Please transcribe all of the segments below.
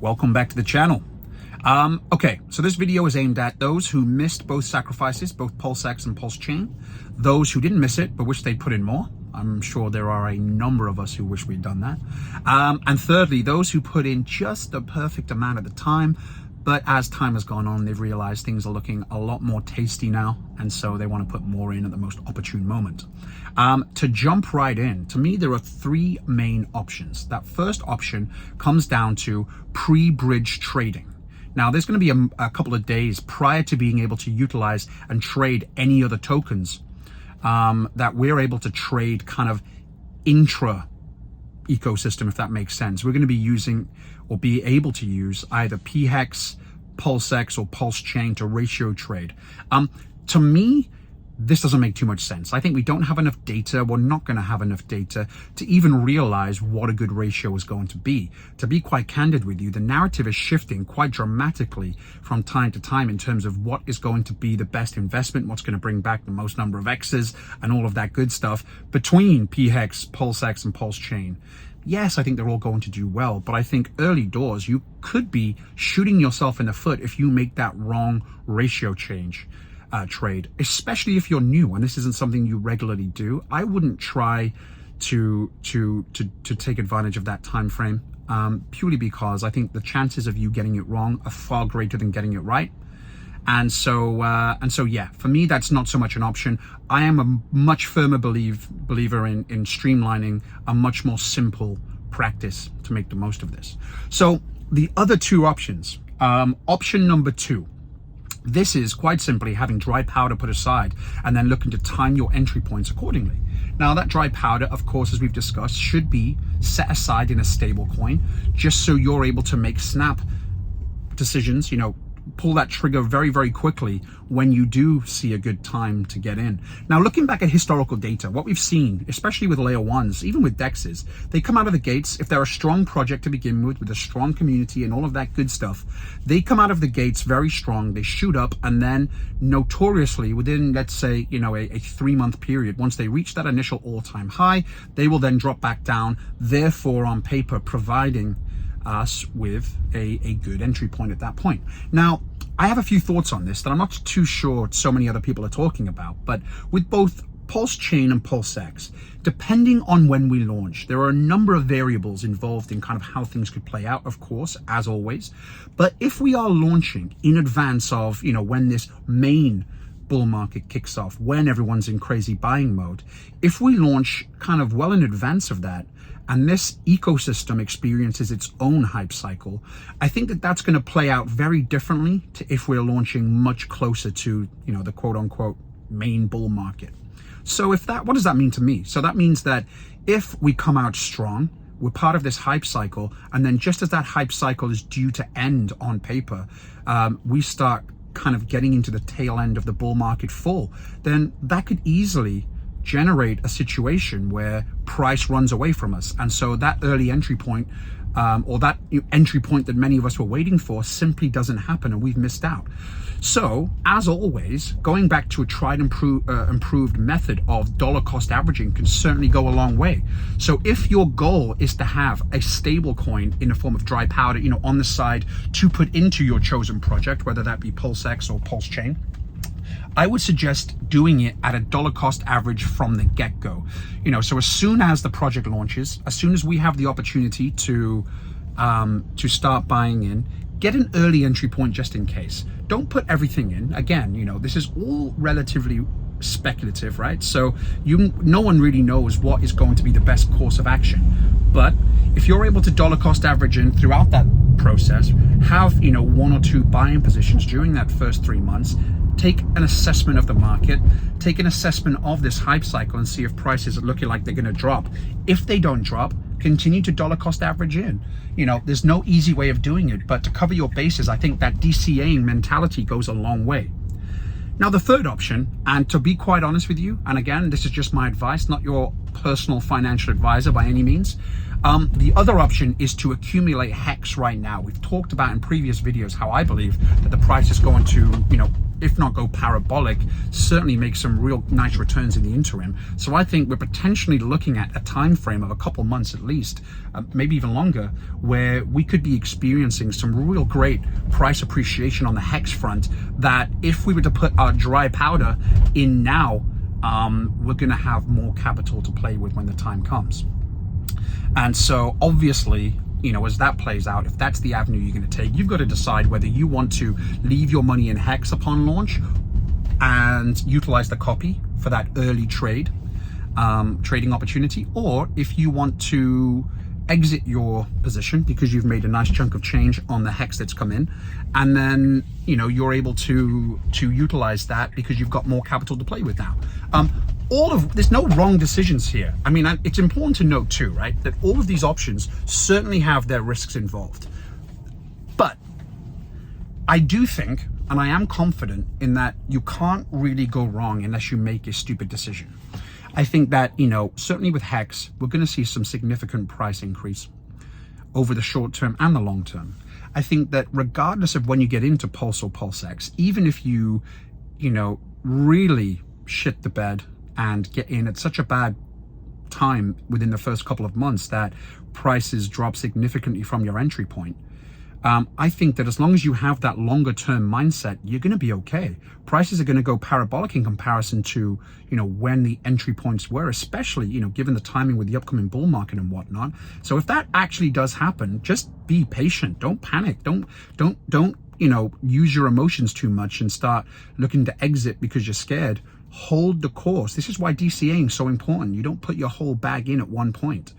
Welcome back to the channel. Okay, so this video is aimed at those who missed both sacrifices, both PULSEX and PULSECHAIN, those who didn't miss it but wish they'd put in more. I'm sure there are a number of us who wish we'd done that. And thirdly, those who put in just the perfect amount at the time, but as time has gone on, they've realized things are looking a lot more tasty now, and so they want to put more in at the most opportune moment. To jump right in, to me, there are three main options. That first option comes down to pre-bridge trading. Now, there's going to be a couple of days prior to being able to utilize and trade any other tokens that we're able to trade kind of intra ecosystem, if that makes sense. We're going to be using or be able to use either HEX, PULSEX, or PULSECHAIN to ratio trade. To me, this doesn't make too much sense. I think we don't have enough data. We're not going to have enough data to even realize what a good ratio is going to be. To be quite candid with you, the narrative is shifting quite dramatically from time to time in terms of what is going to be the best investment, what's going to bring back the most number of X's, and all of that good stuff between HEX, PULSEX, and PULSECHAIN. Yes, I think they're all going to do well, but I think early doors, you could be shooting yourself in the foot if you make that wrong ratio change. Trade, especially if you're new and this isn't something you regularly do. I wouldn't try to take advantage of that time frame, purely because I think the chances of you getting it wrong are far greater than getting it right. And so yeah, for me, that's not so much an option. I am a much firmer believer in streamlining a much more simple practice to make the most of this. So the other two options, option number two, this is quite simply having dry powder put aside and then looking to time your entry points accordingly. Now, that dry powder, of course, as we've discussed, should be set aside in a stable coin, just so you're able to make snap decisions, pull that trigger very, very quickly when you do see a good time to get in. Now, looking back at historical data, what we've seen, especially with layer ones, even with DEXs, they come out of the gates, if they're a strong project to begin with a strong community and all of that good stuff, they come out of the gates very strong, they shoot up, and then notoriously within, let's say, a 3-month period, once they reach that initial all-time high, they will then drop back down, therefore on paper providing us with a good entry point at that point. Now, I have a few thoughts on this that I'm not too sure so many other people are talking about, but with both PULSECHAIN and PULSEX, depending on when we launch, there are a number of variables involved in kind of how things could play out, of course, as always. But if we are launching in advance of, when this main bull market kicks off, when everyone's in crazy buying mode, if we launch kind of well in advance of that, and this ecosystem experiences its own hype cycle, I think that that's going to play out very differently to if we're launching much closer to, the quote unquote main bull market. So what does that mean to me? So that means that if we come out strong, we're part of this hype cycle, and then just as that hype cycle is due to end on paper, we start kind of getting into the tail end of the bull market fall, then that could easily generate a situation where price runs away from us. And so that early entry point, or that entry point that many of us were waiting for, simply doesn't happen, and we've missed out. So, as always, going back to a tried and improved method of dollar cost averaging can certainly go a long way. So if your goal is to have a stable coin in the form of dry powder, on the side to put into your chosen project, whether that be PULSEX or PULSECHAIN, I would suggest doing it at a dollar cost average from the get-go. So as soon as the project launches, as soon as we have the opportunity to start buying in, get an early entry point just in case. Don't put everything in. Again, this is all relatively speculative, right? So no one really knows what is going to be the best course of action. But if you're able to dollar cost average in throughout that process, have 1 or 2 buying positions during that first 3 months, take an assessment of the market, take an assessment of this hype cycle and see if prices are looking like they're going to drop. If they don't drop, continue to dollar cost average in. There's no easy way of doing it, but to cover your bases, I think that DCAing mentality goes a long way. Now, the third option, and to be quite honest with you, and again, this is just my advice, not your personal financial advisor by any means, the other option is to accumulate HEX right now. We've talked about in previous videos how I believe that the price is going to, if not go parabolic, certainly make some real nice returns in the interim. So I think we're potentially looking at a time frame of a couple months at least, maybe even longer, where we could be experiencing some real great price appreciation on the HEX front, that if we were to put our dry powder in now, we're going to have more capital to play with when the time comes. And so obviously, you know, as that plays out, if that's the avenue you're going to take, you've got to decide whether you want to leave your money in HEX upon launch and utilize the copy for that early trade, trading opportunity, or if you want to exit your position because you've made a nice chunk of change on the HEX that's come in, and then, you know, you're able to utilize that because you've got more capital to play with now. There's no wrong decisions here. I mean, it's important to note too, right, that all of these options certainly have their risks involved. But I do think, and I am confident in that, you can't really go wrong unless you make a stupid decision. I think that, you know, certainly with HEX, we're going to see some significant price increase over the short term and the long term. I think that regardless of when you get into Pulse or PulseX, even if you know, really shit the bed and get in at such a bad time within the first couple of months that prices drop significantly from your entry point, I think that as long as you have that longer term mindset, you're going to be okay. Prices are going to go parabolic in comparison to, you know, when the entry points were, especially, you know, given the timing with the upcoming bull market and whatnot. So if that actually does happen, just be patient. Don't panic. Don't, you know, use your emotions too much and start looking to exit because you're scared. Hold the course. This is why DCAing is so important. You don't put your whole bag in at one point.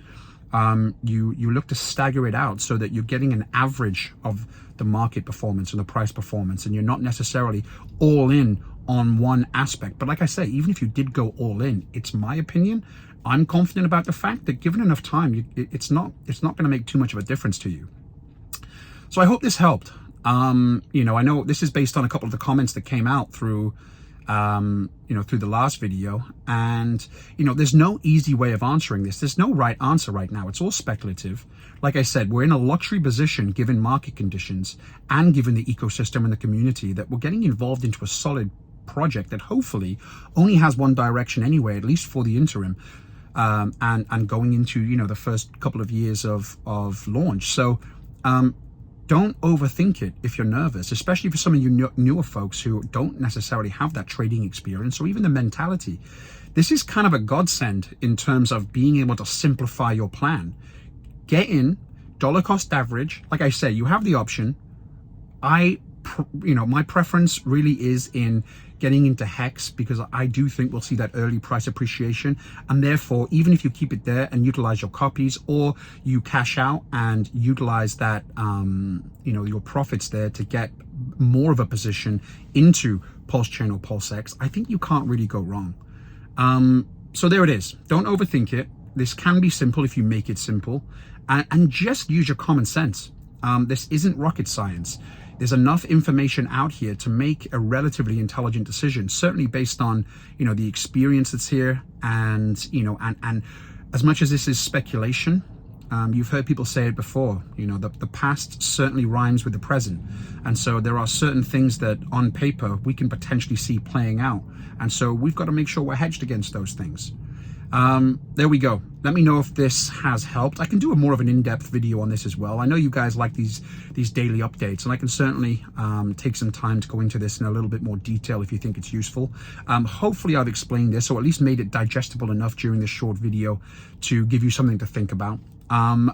You look to stagger it out so that you're getting an average of the market performance and the price performance, and you're not necessarily all in on one aspect. But like I say, even if you did go all in, it's my opinion, I'm confident about the fact that given enough time, it's not going to make too much of a difference to you. So I hope this helped. You know, I know this is based on a couple of the comments that came out through you know, through the last video, and, you know, there's no easy way of answering this. There's no right answer right now. It's all speculative. Like I said, we're in a luxury position given market conditions and given the ecosystem and the community that we're getting involved into a solid project that hopefully only has one direction anyway, at least for the interim, and going into, you know, the first couple of years of launch. So don't overthink it if you're nervous, especially for some of you newer folks who don't necessarily have that trading experience or even the mentality. This is kind of a godsend in terms of being able to simplify your plan. Get in, dollar cost average. Like I say, you have the option. You know, my preference really is in getting into HEX because I do think we'll see that early price appreciation, and therefore even if you keep it there and utilize your copies, or you cash out and utilize that you know, your profits there to get more of a position into PulseChain or PulseX, I think you can't really go wrong. So there it is. Don't overthink it. This can be simple if you make it simple, and just use your common sense. This isn't rocket science. There's enough information out here to make a relatively intelligent decision, certainly based on, you know, the experience that's here, and, you know, and as much as this is speculation, you've heard people say it before, you know, the past certainly rhymes with the present. And so there are certain things that on paper we can potentially see playing out. And so we've got to make sure we're hedged against those things. There we go. Let me know if this has helped. I can do a more of an in-depth video on this as well. I know you guys like these daily updates, and I can certainly take some time to go into this in a little bit more detail if you think it's useful. Hopefully I've explained this, or at least made it digestible enough during this short video to give you something to think about.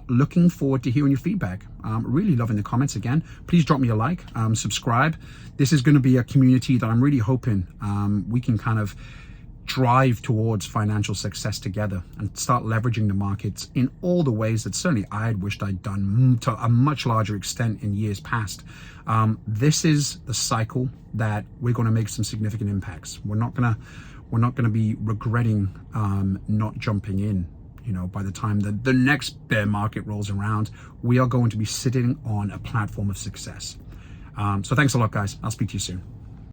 Looking forward to hearing your feedback. Really loving the comments again. Please drop me a like, subscribe. This is going to be a community that I'm really hoping we can kind of drive towards financial success together and start leveraging the markets in all the ways that certainly I had wished I'd done to a much larger extent in years past. This is the cycle that we're going to make some significant impacts. We're not gonna be regretting not jumping in. You know, by the time the next bear market rolls around, we are going to be sitting on a platform of success. So thanks a lot, guys. I'll speak to you soon.